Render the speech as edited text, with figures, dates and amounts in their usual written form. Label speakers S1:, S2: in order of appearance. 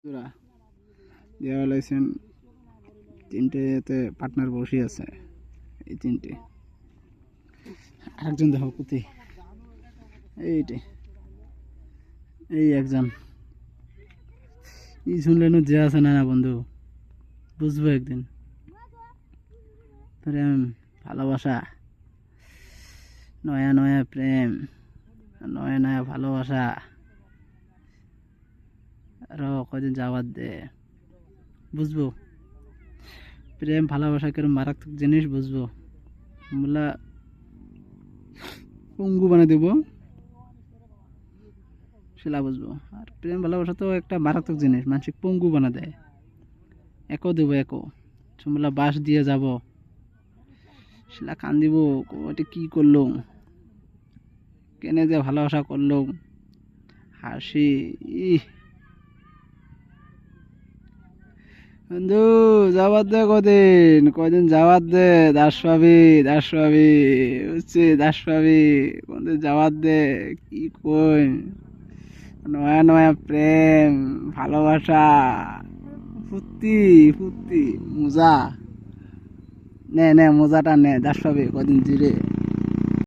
S1: জোড়া দেওয়া লাইছেন তিনটেতে পার্টনার বসে আছে। এই তিনটে আরেকজন দেখো কুতি এইটে এই একজন এই শুনলেন যে আছে না না বন্ধু বুঝবো একদিন প্রেম ভালোবাসা নয়া নয়া প্রেম নয়া নয়া ভালোবাসা আরো কদিন যাওয়ার দে বুঝবো প্রেম ভালোবাসা কিরম মারাত্মক জিনিস বুঝবো আমরা পঙ্গু বানিয়ে দেবো সেটা বুঝবো। আর প্রেম ভালোবাসা তো একটা মারাত্মক জিনিস মানসিক পঙ্গু বানা দেয়। একো দেবো একো তোমরা বাস দিয়ে যাব সেটা কান দিব ওটা কি করলো কেনে যে ভালোবাসা করলো হাসি বন্ধু যাবার দে কদিন কদিন যাবার দে দাস পাবি বুঝছি দাস পাবি কদিন যাবার দে কি কই নয়া নয়া প্রেম ভালোবাসা ফুর্তি ফুর্তি মজা নে নে মজাটা নে দাস পাবি কদিন জিরে।